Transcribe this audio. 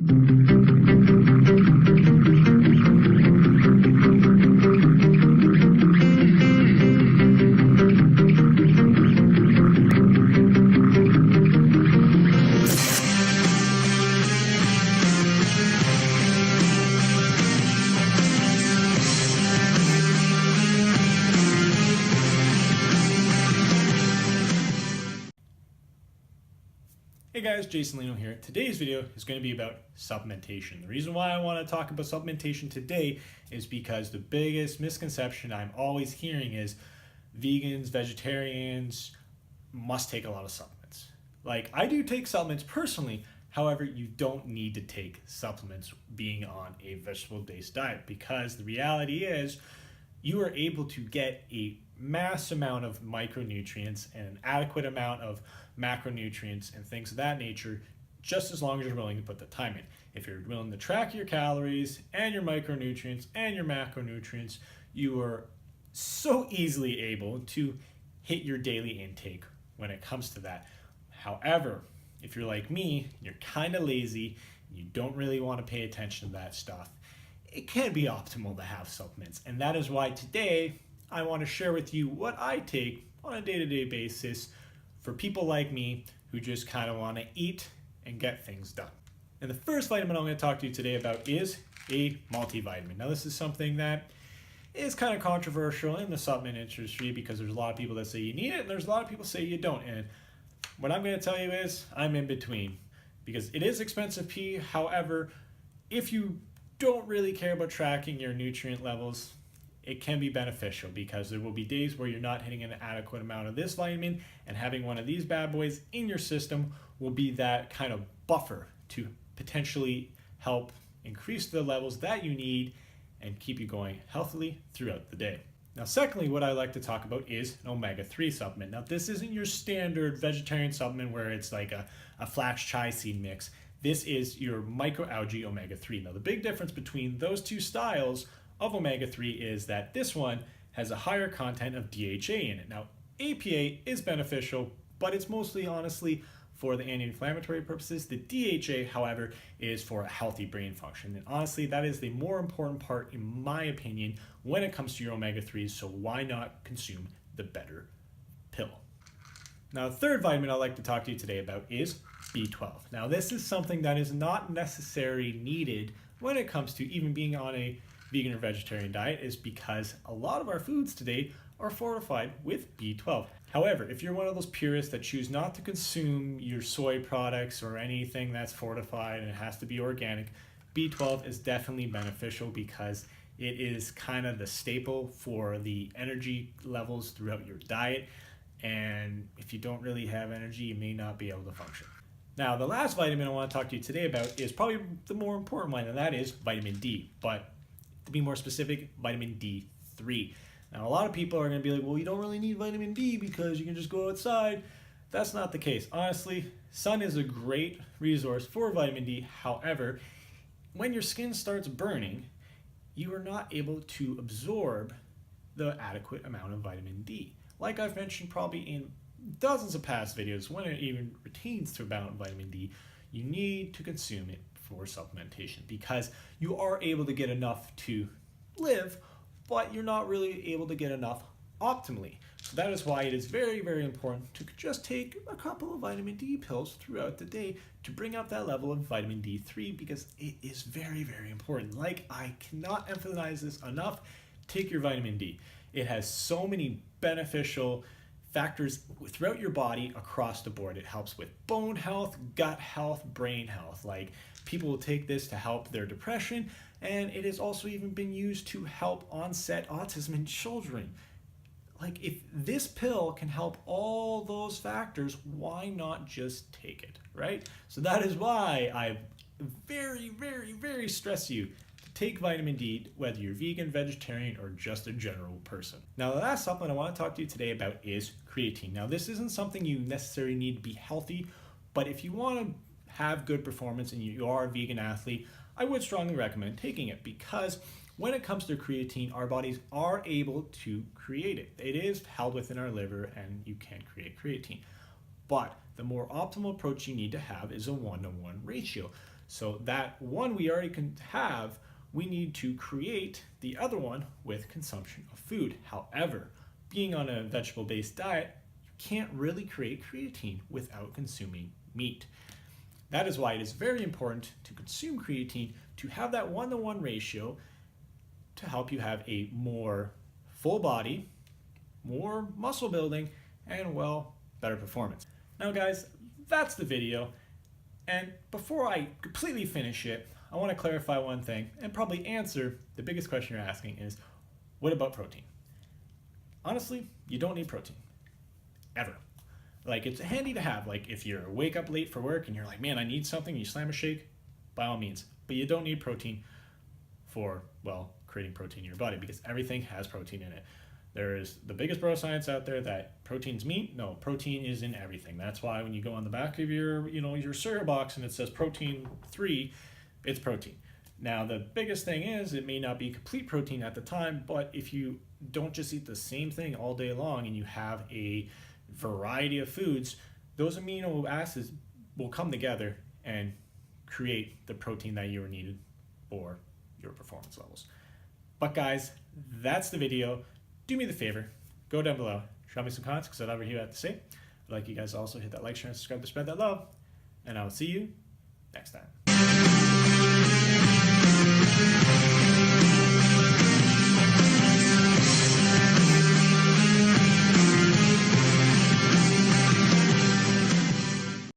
Hey guys, Jason Lino here. Today's video is going to be about supplementation. The reason why I want to talk about supplementation today is because the biggest misconception I'm always hearing is vegans, vegetarians must take a lot of supplements. Like, I do take supplements personally, however, you don't need to take supplements being on a vegetable-based diet, because the reality is you are able to get a mass amount of micronutrients and an adequate amount of macronutrients and things of that nature, just as long as you're willing to put the time in. If you're willing to track your calories and your micronutrients and your macronutrients, you are so easily able to hit your daily intake when it comes to that. However, if you're like me, you're kind of lazy, you don't really want to pay attention to that stuff, it can be optimal to have supplements. And that is why today I want to share with you what I take on a day-to-day basis for people like me who just kind of want to eat and get things done. And the first vitamin I'm going to talk to you today about is a multivitamin. Now, this is something that is kind of controversial in the supplement industry because there's a lot of people that say you need it and there's a lot of people say you don't. And what I'm going to tell you is I'm in between, because it is expensive pee. However, if you don't really care about tracking your nutrient levels, it can be beneficial, because there will be days where you're not hitting an adequate amount of this vitamin, and having one of these bad boys in your system will be that kind of buffer to potentially help increase the levels that you need and keep you going healthily throughout the day. Now, secondly, what I like to talk about is an omega-3 supplement. Now, this isn't your standard vegetarian supplement where it's like a flax chia seed mix. This is your microalgae omega-3. Now, the big difference between those two styles of omega-3 is that this one has a higher content of DHA in it. Now, APA is beneficial, but it's mostly honestly for the anti-inflammatory purposes. The DHA, however, is for a healthy brain function. And honestly, that is the more important part, in my opinion, when it comes to your omega-3s, so why not consume the better pill? Now, the third vitamin I'd like to talk to you today about is B12. Now, this is something that is not necessarily needed when it comes to even being on a vegan or vegetarian diet, is because a lot of our foods today are fortified with B12. However, if you're one of those purists that choose not to consume your soy products or anything that's fortified and it has to be organic, B12 is definitely beneficial because it is kind of the staple for the energy levels throughout your diet. And if you don't really have energy, you may not be able to function. Now, the last vitamin I want to talk to you today about is probably the more important one, and that is vitamin D. But to be more specific, vitamin D3. Now, a lot of people are going to be like, well, you don't really need vitamin D because you can just go outside. That's not the case. Honestly, sun is a great resource for vitamin D. However, when your skin starts burning, you are not able to absorb the adequate amount of vitamin D. Like I've mentioned probably in dozens of past videos, when it even retains to about vitamin D, you need to consume it for supplementation, because you are able to get enough to live, but you're not really able to get enough optimally. So that is why it is very, very important to just take a couple of vitamin D pills throughout the day to bring up that level of vitamin D3, because it is very, very important. Like, I cannot emphasize this enough. Take your vitamin D. It has so many beneficial factors throughout your body across the board. It helps with bone health, gut health, brain health. Like, people will take this to help their depression, and it has also even been used to help onset autism in children. Like, if this pill can help all those factors, why not just take it, right? So that is why I very, very, very stress you to take vitamin D, whether you're vegan, vegetarian, or just a general person. Now, the last supplement I want to talk to you today about is creatine. Now, this isn't something you necessarily need to be healthy, but if you want to have good performance and you are a vegan athlete, I would strongly recommend taking it, because when it comes to creatine, our bodies are able to create it. It is held within our liver and you can create creatine. But the more optimal approach you need to have is a 1-to-1 ratio. So that one we already can have, we need to create the other one with consumption of food. However, being on a vegetable-based diet, you can't really create creatine without consuming meat. That is why it is very important to consume creatine, to have that 1-to-1 ratio to help you have a more full body, more muscle building, and well, better performance. Now guys, that's the video. And before I completely finish it, I want to clarify one thing and probably answer the biggest question you're asking is, what about protein? Honestly, you don't need protein, ever. Like, it's handy to have. Like, if you wake up late for work and you're like, man, I need something, you slam a shake, by all means. But you don't need protein for, well, creating protein in your body, because everything has protein in it. There is the biggest bro science out there that protein's meat. No, protein is in everything. That's why when you go on the back of your, your cereal box and it says protein 3, it's protein. Now, the biggest thing is it may not be complete protein at the time, but if you don't just eat the same thing all day long and you have a variety of foods, those amino acids will come together and create the protein that you are needed for your performance levels. But guys, that's the video. Do me the favor, go down below, drop me some comments because I love what you have to say. I'd like you guys to also hit that like, share, and subscribe to spread that love. And I will see you next time.